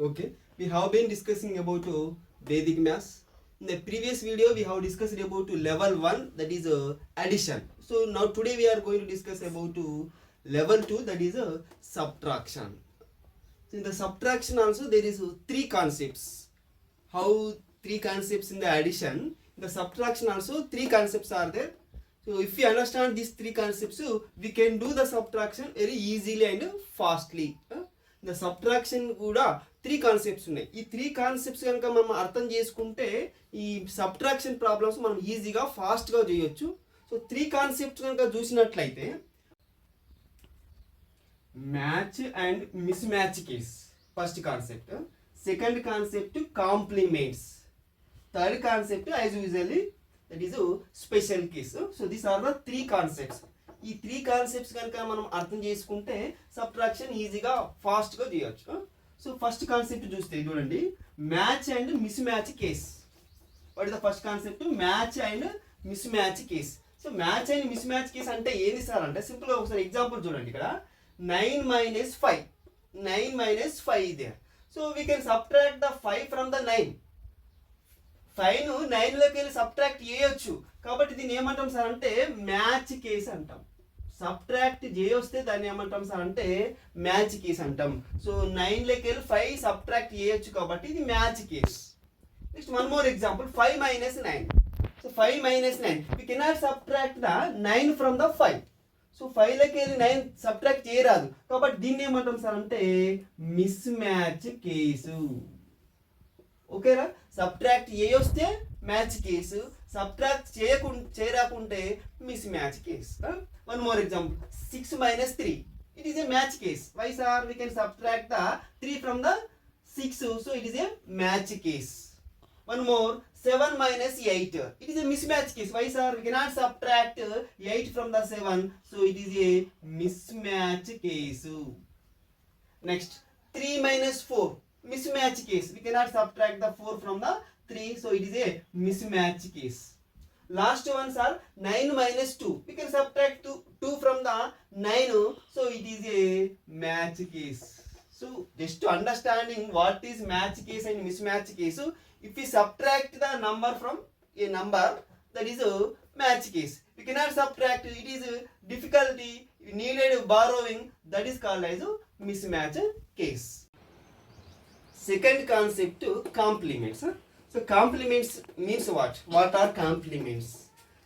Okay, we have been discussing about Vedic maths. In the previous video, we have discussed about level 1, that is addition. So now today we are going to discuss about level 2, that is subtraction. So in the subtraction also there is three concepts. How three concepts in the addition, in the subtraction also three concepts are there. So if we understand these three concepts, we can do the subtraction very easily and fastly. The subtraction కూడా three concepts ఉన్నాయి. ఈ three concepts కనుక మనం అర్థం చేసుకుంటే ఈ subtraction problems మనం ఈజీగా ఫాస్ట్గా చేయొచ్చు. సో త్రీ కాన్సెప్ట్స్ కనుక చూసినట్లయితే match and mismatch case first concept, second concept complements, third concept as usually that is special case. So these are the three concepts. ఈ త్రీ కాన్సెప్ట్స్ కనుక మనం అర్థం చేసుకుంటే సబ్ట్రాక్షన్ ఈజీగా ఫాస్ట్గా చేయొచ్చు. సో ఫస్ట్ కాన్సెప్ట్ చూస్తే చూడండి, match and mismatch case. What is the first concept? Match and mismatch case. So match and mismatch case అంటే ఏంది సార్ అంటే, సింపుల్గా ఒకసారి ఎగ్జాంపుల్ చూడండి. ఇక్కడ 9 - 5, 9 - 5 there. So we can subtract the 5 from the 9. 5ను 9లోకి వెళ్ళి subtract చేయొచ్చు. కాబట్టి దీన్ని ఏమంటాం సార్ అంటే మ్యాచ్ కేస్ అంటాం. సబ్ట్రాక్ట్ చేయొస్తే దాన్ని ఏమంటాం సార్ అంటే మ్యాచ్ కేస్ అంటాం. సో 9లోకి వెళ్ళి 5 సబ్ట్రాక్ట్ చేయొచ్చు కాబట్టి ఇది match case. Next one more example, 5 - 9. So 5 - 9 we cannot subtract the 9 from the 5. So 5లోకి వెళ్ళి 9 సబ్ట్రాక్ట్ చేయరాదు కాబట్టి దీన్ని ఏమంటాం సార్ అంటే మిస్ మ్యాచ్ కేసు. ఓకేనా? సబ్ట్రాక్ట్ చేయొస్తే మ్యాచ్ కేసు, సబ్ట్రాక్ట్ చేయరాకుంటే mismatch case. One more example, 6 - 3, it is a match case. Why sir? We can subtract the 3 from the 6, so it is a match case. One more, 7 - 8, it is a mismatch case. Why sir? We cannot subtract 8 from the 7, so it is a mismatch case. Next, 3 - 4, mismatch case. We cannot subtract the 4 from the 3, so it is a mismatch case. Last ones are 9 - 2. We can subtract 2 from the 9, so it is a match case. So just to understanding what is match case and mismatch case, if we subtract the number from a number, that is a match case. We cannot subtract, it is a difficulty, needed borrowing, that is called as a mismatch case. Second concept, complements. So complements means what? What are complements?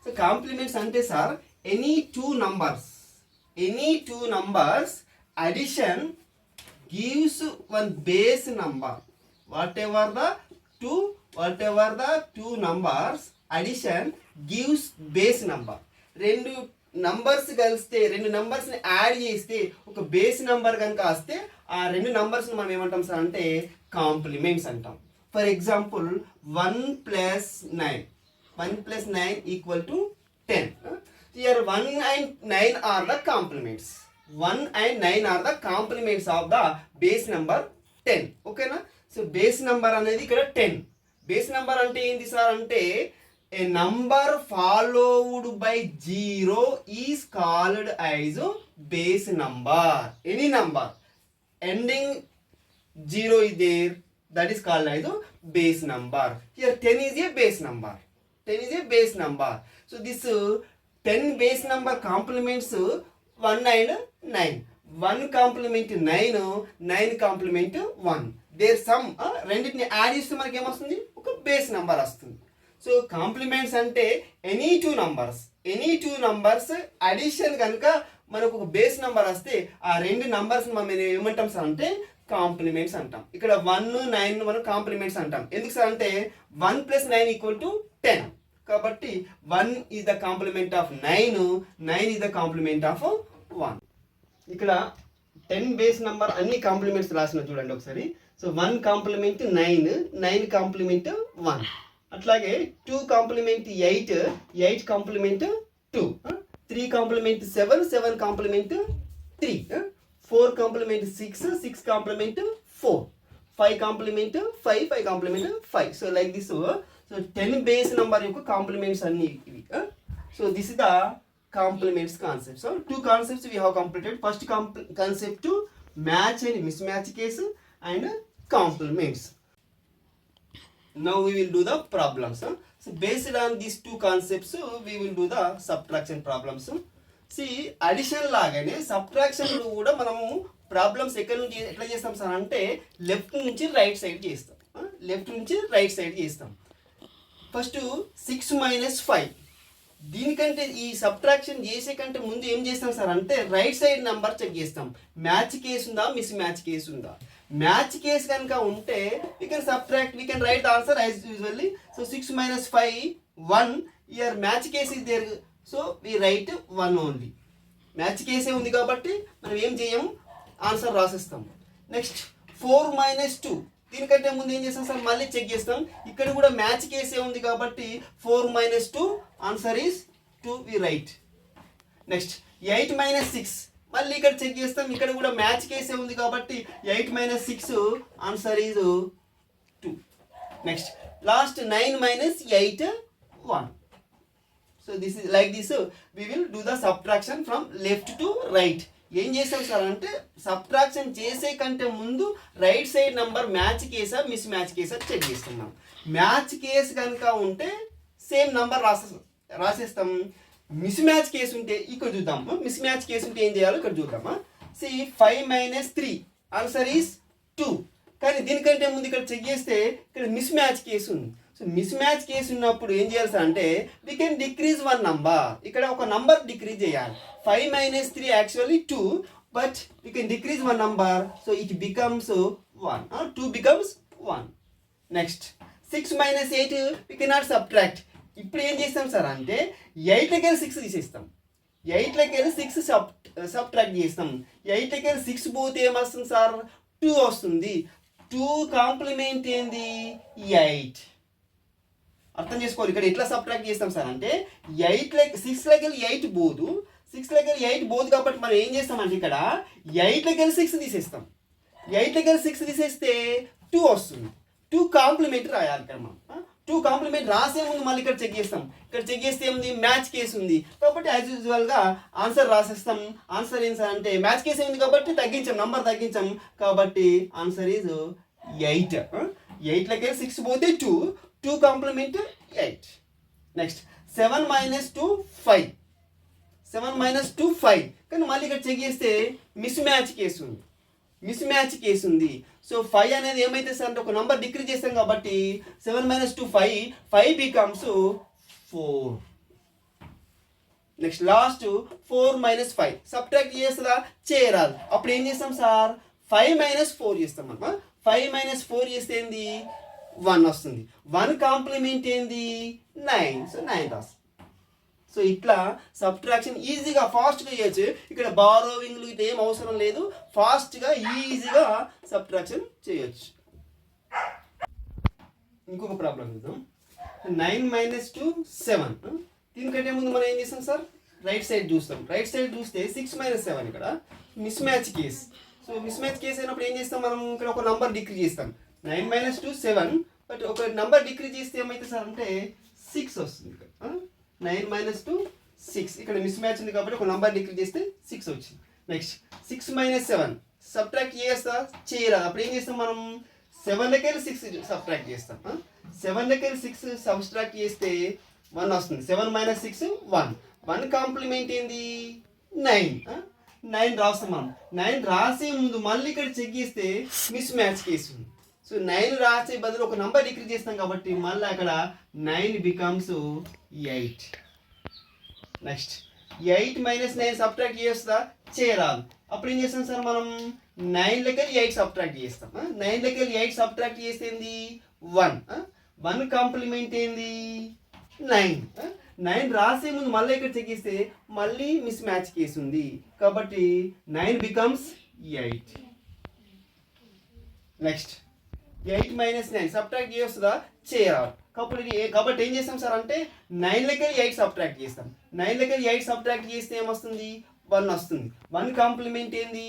So complements ante sir, any two numbers addition gives one base number. Whatever the two numbers addition gives base number. రెండు numbers కలిస్తే, రెండు నంబర్స్ని add చేస్తే ఒక base number కనుక వస్తే ఆ రెండు నంబర్స్ని మనం ఏమంటాం సార్ అంటే కాంప్లిమెంట్స్ అంటాం. For example 1 + 9, 1 + 9 = 10. Here 1 and 9 are the complements. 1 and 9 are the complements of the base number 10. ఓకేనా? సో బేస్ నెంబర్ అనేది ఇక్కడ 10. బేస్ నెంబర్ అంటే ఏంటి సార్ అంటే a number followed by 0 is called as base number. Any number ending 0 is there, that is called as base number. Here 10 is a base number. 10 is a base number. So this 10 base number complements 1 and 9. 1 complement 9, 9 complement 1. Their sum రెండింటిని add చేస్తే మనకి ఏమొస్తుంది? ఒక base number వస్తుంది. So compliments అంటే any two numbers addition కనుక మనకు ఒక బేస్ నెంబర్ వస్తే ఆ రెండు నంబర్స్ని మనం ఏమంటాం సార్ అంటే కాంప్లిమెంట్స్ అంటాం. ఇక్కడ 1, 9 మనం కాంప్లిమెంట్స్ అంటాం. ఎందుకు సార్ అంటే 1 + 9 = 10. కాబట్టి 1 is the complement of 9, 9 is the complement of 1. ఇక్కడ 10 బేస్ నెంబర్ అన్ని కాంప్లిమెంట్స్ రాసిన చూడండి ఒకసారి. So 1 complement 9, 9 complement 1. అట్లాగే 2 complement 8, 8 complement 2. 3 complement 7, 7 complement 3. 4 complement 6, 6 complement 4. 5 complement 5, 5 complement 5. So like this. So 10 base number యొక్క కాంప్లిమెంట్స్ అన్ని ఇవి. So this is the complements concept. So 2 concepts we have completed. First concept, match and mismatch case, and complements. Now we will do the problems. So based on these two concepts, we will do the subtraction problems. See, addition లాగానే subtraction కూడా మనము problems ఎక్కడి నుంచి ఎట్లా చేస్తాం sir అంటే left నుంచి right side చేస్తాం. లెఫ్ట్ నుంచి రైట్ సైడ్ చేస్తాం. ఫస్ట్ 6 మైనస్ 5, దీనికంటే ఈ సబ్ట్రాక్షన్ చేసే కంటే ముందు ఏం చేస్తాం సార్ అంటే రైట్ సైడ్ నెంబర్ చెక్ చేస్తాం. మ్యాచ్ కేసు ఉందా, మిస్ మ్యాచ్ కేసు ఉందా. మ్యాచ్ కేసు కనుక ఉంటే we can subtract, we can write answer as usually. So 6 minus 5 1, here match case is there, so we write 1 only. Match కేసే ఉంది కాబట్టి మనం ఏం చేయం, ఆన్సర్ రాసేస్తాం. నెక్స్ట్ 4 మైనస్ 2, దీనికంటే ముందు ఏం చేస్తాం సార్ మళ్ళీ చెక్ చేస్తాం. ఇక్కడ కూడా మ్యాచ్ కేసే ఉంది కాబట్టి 4 minus 2 answer is 2, we write. Next 8 minus 6, మళ్ళీ ఇక్కడ చెక్ చేస్తాం. ఇక్కడ కూడా మ్యాచ్ కేసే ఉంది కాబట్టి 8 minus 6 answer is 2. Next last 9 minus 8 1. So this is like this we will do the subtraction from left to right. ఏం చేస్తాం సార్ అంటే సబ్ట్రాక్షన్ చేసే కంటే ముందు రైట్ సైడ్ నెంబర్ మ్యాచ్ కేసా మిస్ మ్యాచ్ కేసా చెక్ చేస్తున్నాం. మ్యాచ్ కేసు కనుక ఉంటే సేమ్ నెంబర్ రాసేస్తాం. మిస్ మ్యాచ్ కేసు ఉంటే ఇక్కడ చూద్దాం. మిస్ మ్యాచ్ కేసు ఉంటే ఏం చేయాలో ఇక్కడ చూద్దామా. సి 5 మైనస్ 3 ఆన్సర్ ఈస్ 2, కానీ దీనికంటే ముందు ఇక్కడ చెక్ చేస్తే ఇక్కడ మిస్ మ్యాచ్ కేసు ఉంది. సో మిస్ మ్యాచ్ కేసు ఉన్నప్పుడు ఏం చేయాలి సార్ అంటే వీ కెన్ డిక్రీజ్ 1 నంబర్. ఇక్కడ ఒక నంబర్ డిక్రీజ్ చేయాలి. 5 minus 3 actually 2, but we can decrease 1 number, so it becomes 1. 2 becomes 1. Next 6 minus 8 we cannot subtract. ఇప్పుడు ఏం చేస్తాం సార్ అంటే 8లోకి వెళ్ళి 6 తీసేస్తాం. 8లోకి వెళ్ళి 6 సబ్ట్రాక్ట్ చేస్తాం. 8లోకి వెళ్ళి 6 పోతే ఏమొస్తుంది సార్ 2 వస్తుంది. 2 కాంప్లిమెంట్ ఏంది 8. అర్థం చేసుకోవాలి. ఇక్కడ ఎట్లా సబ్ట్రాక్ట్ చేస్తాం సార్ అంటే 6లోకి వెళ్ళి 8 పోదు. 6లోకి వెళ్ళి 8 పోదు కాబట్టి మనం ఏం చేస్తామంటే ఇక్కడ 8లోకి వెళ్ళి 6 తీసేస్తాం. 8లోకి వెళ్ళి 6 తీసేస్తే 2 వస్తుంది. 2 కాంప్లిమెంట్ రాయాలి ఇక్కడ మనం. 2 కాంప్లిమెంట్ రాసే ముందు మళ్ళీ ఇక్కడ చెక్ చేస్తాం. ఇక్కడ చెక్ చేస్తే ఏముంది మ్యాచ్ కేసు ఉంది కాబట్టి యాజ్ యూజువల్గా ఆన్సర్ రాసేస్తాం. ఆన్సర్ ఏం సార్ అంటే మ్యాచ్ కేసు ఉంది కాబట్టి తగ్గించాం, నంబర్ తగ్గించాం కాబట్టి ఆన్సర్ ఈజ్ 8. 8లోకి వెళ్ళి 6 పోతే 2 కాంప్లిమెంట్ 8. Next 7 minus 2 5. 7 మైనస్ 2 5, కానీ మళ్ళీ ఇక్కడ చెక్ చేస్తే మిస్ మ్యాచ్ కేసు ఉంది. మిస్ మ్యాచ్ కేసు ఉంది. సో 5 అనేది ఏమైతే సార్ అంటే ఒక నంబర్ డిక్రీజ్ చేస్తాం కాబట్టి 7 minus 2 5 becomes 4. Next last 4 minus 5 subtract చేస్తుందా చేయరాదు. అప్పుడు ఏం చేస్తాం సార్ 5 మైనస్ 4 చేస్తాం మనం. 5 మైనస్ 4 చేస్తే ఏంది 1 వస్తుంది. 1 కాంప్లిమెంట్ ఏంది 9, సో 9 రాస్తుంది. సో ఇట్లా సబ్ట్రాక్షన్ ఈజీగా ఫాస్ట్గా చేయొచ్చు. ఇక్కడ బారోవింగ్లు ఇట్లా ఏం అవసరం లేదు, ఫాస్ట్గా ఈజీగా సబ్ట్రాక్షన్ చేయొచ్చు. ఇంకొక ప్రాబ్లం చూద్దాం. 9 మైనస్ 2 7. దీనికంటే ముందు మనం ఏం చేస్తాం సార్ రైట్ సైడ్ చూస్తాం. రైట్ సైడ్ చూస్తే 6 మైనస్ 7 ఇక్కడ miss match case. So miss match case అయినప్పుడు ఏం చేస్తాం మనం ఇక్కడ ఒక నంబర్ డిక్రీజ్ చేస్తాం. 9 మైనస్ 2 7, బట్ ఒక నంబర్ డిక్రీజ్ చేస్తే ఏమైతే సార్ అంటే 6 వస్తుంది. ఇక్కడ 9 మైనస్ 2 6, ఇక్కడ మిస్ మ్యాచ్ ఉంది కాబట్టి ఒక నంబర్ డిక్రీజ్ చేస్తే 6 వచ్చింది. నెక్స్ట్ 6 మైనస్ 7 సబ్ట్రాక్ట్ చేస్తా చేయరాదు. అప్పుడు ఏం చేస్తాం మనం 7లోకి వెళ్ళి 6 సబ్ట్రాక్ట్ చేస్తాం. 7లోకి వెళ్ళి 6 సబ్ట్రాక్ట్ చేస్తే 1 వస్తుంది. 7 మైనస్ 6 1 కాంప్లిమెంట్ ఏంది 9. 9 రాస్తాం మనం. 9 రాసే ముందు మళ్ళీ ఇక్కడ చెక్ చేస్తే మిస్ మ్యాచ్ కేసు ఉంది. సో 9 రాసే బదులు ఒక నంబర్ డిక్రీజ్ చేస్తాం కాబట్టి మళ్ళీ అక్కడ 9 బికమ్స్ 8. నెక్స్ట్ 8 మైనస్ 9 సబ్ట్రాక్ట్ చేస్తా చేయరాదు. అప్పుడు ఏం చేస్తాం సార్ మనం 9లోకి వెళ్ళి 8 సబ్ట్రాక్ట్ చేస్తాం. 9లోకి వెళ్ళి 8 సబ్ట్రాక్ట్ చేస్తే ఏంది 1 కాంప్లిమెంట్ ఏంది 9. 9 రాసే ముందు మళ్ళీ ఇక్కడ చెక్ చేస్తే మళ్ళీ మిస్ మ్యాచ్ కేసు ఉంది కాబట్టి 9 బికమ్స్ 8. నెక్స్ట్ 8 మైనస్ 9 సబ్ట్రాక్ట్ చేస్తుందా చేయరాదు. కాబట్టి ఏం చేస్తాం సార్ అంటే 9లోకి వెళ్ళి 8 సబ్ట్రాక్ట్ చేస్తాం. 9లోకి వెళ్ళి 8 సబ్ట్రాక్ట్ చేస్తే ఏమొస్తుంది 1 వస్తుంది. 1 కాంప్లిమెంట్ ఏంది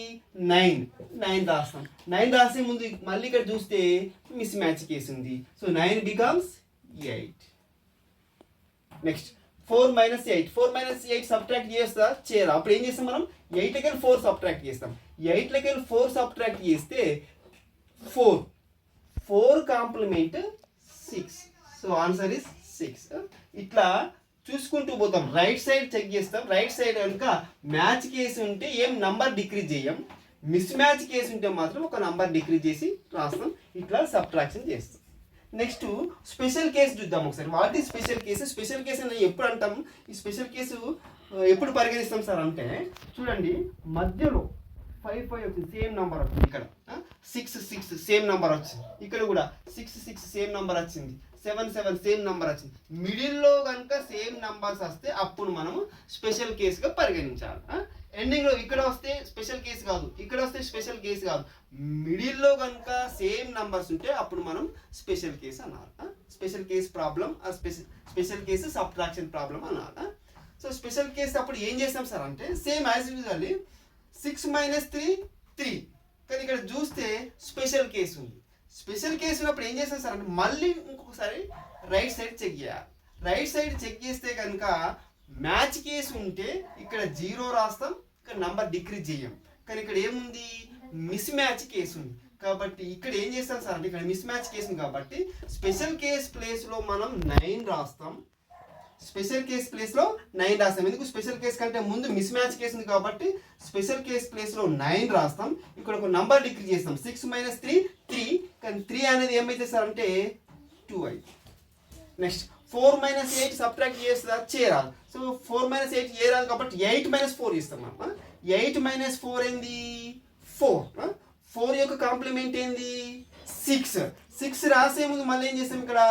9 రాస్తాం. 9 రాసే ముందు మళ్ళీ ఇక్కడ చూస్తే మిస్ మ్యాచ్ కేసు ఉంది. So 9 becomes 8. Next 4 minus 8 subtract చేస్తా చేయరా. అప్పుడు ఏం చేస్తాం మనం 8లోకి వెళ్ళి 4 సబ్ట్రాక్ట్ చేస్తాం. 8లోకి వెళ్ళి 4 సబ్ట్రాక్ట్ చేస్తే 4 4 కాంప్లిమెంట్ 6. So answer is 6. ఇట్లా చూసుకుంటూ పోతాం, రైట్ సైడ్ చెక్ చేస్తాం. రైట్ సైడ్ కనుక మ్యాచ్ కేసు ఉంటే ఏం నంబర్ డిక్రీజ్ చేయం, మిస్ మ్యాచ్ కేసు ఉంటే మాత్రం ఒక నంబర్ డిక్రీజ్ చేసి రాస్తాం. ఇట్లా సబ్ట్రాక్షన్ చేస్తాం. నెక్స్ట్ స్పెషల్ కేసు చూద్దాం ఒకసారి. What is special case? Special case అని ఎప్పుడు అంటాం? ఈ స్పెషల్ కేసు ఎప్పుడు పరిగణిస్తాం సార్ అంటే, చూడండి మధ్యలో 5 5 వచ్చింది, సేమ్ నెంబర్ వచ్చింది. ఇక్కడ 6 6 సేమ్ నెంబర్ వచ్చింది. ఇక్కడ కూడా 6 6 సేమ్ నెంబర్ వచ్చింది. 7 7 సేమ్ నెంబర్ వచ్చింది. మిడిల్లో కనుక సేమ్ నెంబర్స్ వస్తే అప్పుడు మనము స్పెషల్ కేసుగా పరిగణించాలి. ఎండింగ్లో ఇక్కడ వస్తే స్పెషల్ కేసు కాదు, ఇక్కడ వస్తే స్పెషల్ కేసు కాదు, మిడిల్లో కనుక సేమ్ నెంబర్స్ ఉంటే అప్పుడు మనం స్పెషల్ కేసు అనాలి. Special case problem, special case subtraction problem అనాలి. సో స్పెషల్ కేసు అప్పుడు ఏం చేస్తాం సార్ అంటే, సేమ్ యాజ్ యూజువల్లీ 6 - 3 3. కానీ ఇక్కడ చూస్తే స్పెషల్ కేసు ఉంది. స్పెషల్ కేసు ఉన్నప్పుడు ఏం చేస్తాం సార్ అంటే, మళ్ళీ ఇంకొకసారి రైట్ సైడ్ చెక్ చేయాలి. రైట్ సైడ్ చెక్ చేస్తే కనుక మ్యాచ్ కేసు ఉంటే ఇక్కడ 0 రాస్తాం, ఇక్కడ నంబర్ డిక్రీజ్ చేయం. కానీ ఇక్కడ ఏముంది, మిస్ మ్యాచ్ కేసు ఉంది. కాబట్టి ఇక్కడ ఏం చేస్తాం సార్ అంటే, ఇక్కడ మిస్ మ్యాచ్ కేసు ఉంది కాబట్టి స్పెషల్ కేస్ ప్లేస్లో మనం 9 రాస్తాం. స్పెషల్ కేస్ ప్లేస్లో 9 రాస్తాం. ఎందుకు? స్పెషల్ కేస్ కంటే ముందు మిస్ మ్యాచ్ కేసు ఉంది కాబట్టి స్పెషల్ కేస్ ప్లేస్లో 9 రాస్తాం. ఇక్కడ ఒక నంబర్ డిక్రీజ్ చేస్తాం. 6 - 3 3. కానీ 3 అనేది ఏమైతే సార్ అంటే 2 అయితే. నెక్స్ట్ 4 - 8 సబ్ట్రాక్ట్ చేస్తుందా? చేయరాదు. సో 4 - 8 చేయరాదు కాబట్టి 8 - 4 ఇస్తాం మనం. 8 - 4 ఏంది? 4. 4 యొక్క కాంప్లిమెంట్ ఏంది? 6. 6 రాసే ముందు మళ్ళీ ఏం చేస్తాం, ఇక్కడ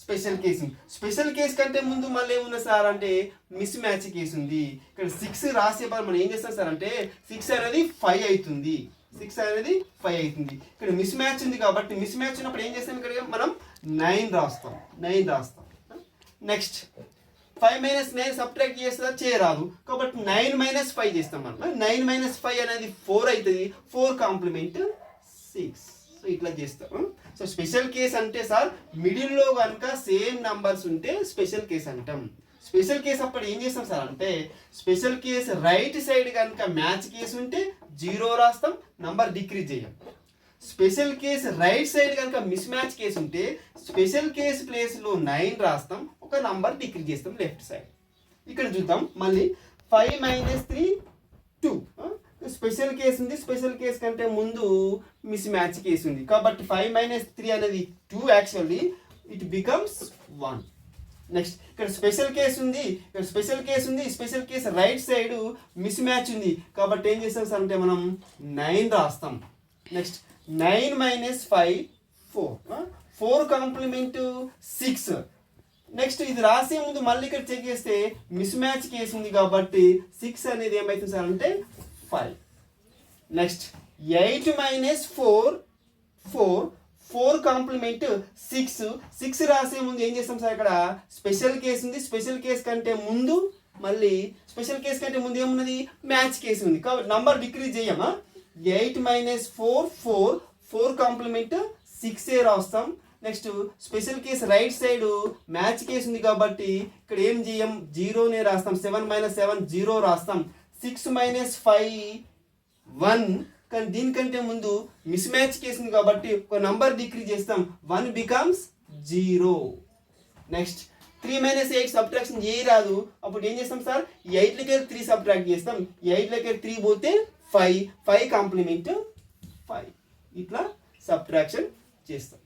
స్పెషల్ కేసు. స్పెషల్ కేసు కంటే ముందు మళ్ళీ ఏముంది సార్ అంటే, మిస్ మ్యాచ్ కేసు ఉంది. ఇక్కడ 6 రాసే మనం ఏం చేస్తాం సార్ అంటే, 6 అనేది 5 అవుతుంది. 6 అనేది 5 అవుతుంది. ఇక్కడ మిస్ మ్యాచ్ ఉంది కాబట్టి మిస్ మ్యాచ్ ఉన్నప్పుడు ఏం చేస్తాం, ఇక్కడ మనం 9 రాస్తాం. 9 రాస్తాం. నెక్స్ట్ 5 - 9 సబ్ట్రాక్ట్ చేస్తుందా? చేయరాదు కాబట్టి 9 - 5 చేస్తాం మనం. 9 - 5 అనేది 4 అవుతుంది. 4 కాంప్లిమెంట్ 6. సో ఇట్లా చేస్తాం. సో స్పెషల్ కేస్ అంటే సార్, మిడిల్లో కనుక సేమ్ నంబర్స్ ఉంటే స్పెషల్ కేస్ అంటాం. స్పెషల్ కేస్ అప్పుడు ఏం చేస్తాం సార్ అంటే, స్పెషల్ కేస్ రైట్ సైడ్ కనుక మ్యాచ్ కేసు ఉంటే 0 రాస్తాం, నంబర్ డిక్రీజ్ చేయం. స్పెషల్ కేస్ రైట్ సైడ్ కనుక మిస్ మ్యాచ్ కేసు ఉంటే స్పెషల్ కేస్ ప్లేస్లో 9 రాస్తాం, ఒక నంబర్ డిక్రీజ్ చేస్తాం లెఫ్ట్ సైడ్. ఇక్కడ చూద్దాం మళ్ళీ 5 - 3 2. స్పెషల్ కేసు ఉంది. స్పెషల్ కేసు కంటే ముందు మిస్ మ్యాచ్ కేసు ఉంది కాబట్టి 5 - 3 అనేది 2. Actually it becomes 1. నెక్స్ట్ ఇక్కడ స్పెషల్ కేసు ఉంది, ఇక్కడ స్పెషల్ కేసు ఉంది. Special case right side miss match ఉంది కాబట్టి ఏం చేస్తాం సార్ అంటే, మనం 9 రాస్తాం. నెక్స్ట్ 9 - 5 4. 4 కాంప్లిమెంట్ 6. నెక్స్ట్ ఇది రాసే ముందు మళ్ళీ ఇక్కడ చెక్ చేస్తే మిస్ మ్యాచ్ కేసు ఉంది కాబట్టి 6 అనేది ఏమవుతుంది సార్ అంటే 5. నెక్స్ట్ 8 - 4 4. 4 కాంప్లిమెంట్ 6. 6 రాసే ముందు ఏం చేస్తాం సార్, ఇక్కడ స్పెషల్ కేసు ఉంది. స్పెషల్ కేసు కంటే ముందు మళ్ళీ స్పెషల్ కేసు కంటే ముందు ఏమున్నది, మ్యాచ్ కేసు ఉంది కాబట్టి నంబర్ డిక్రీజ్ చేయమా. 8 - 4 4. 4 కాంప్లిమెంట్ 6 రాస్తాం. Next special case right side match case ఉంది కాబట్టి ఇక్కడ ఏం చేయం, 0నే రాస్తాం. 7 - 7 0 రాస్తాం. 6 - 5 1. కానీ దీనికంటే ముందు మిస్ మ్యాచ్ కేసు ఉంది కాబట్టి ఒక నంబర్ డిక్రీజ్ చేస్తాం. 1 బికమ్స్ 0. నెక్స్ట్ 3 - 8 సబ్ట్రాక్షన్ చేయరాదు అప్పుడు ఏం చేస్తాం సార్, 8లోకి 3 సబ్ట్రాక్ట్ చేస్తాం. 8లోకి 3 పోతే 5. 5 కాంప్లిమెంట్ 5. ఇట్లా సబ్ట్రాక్షన్ చేస్తాం.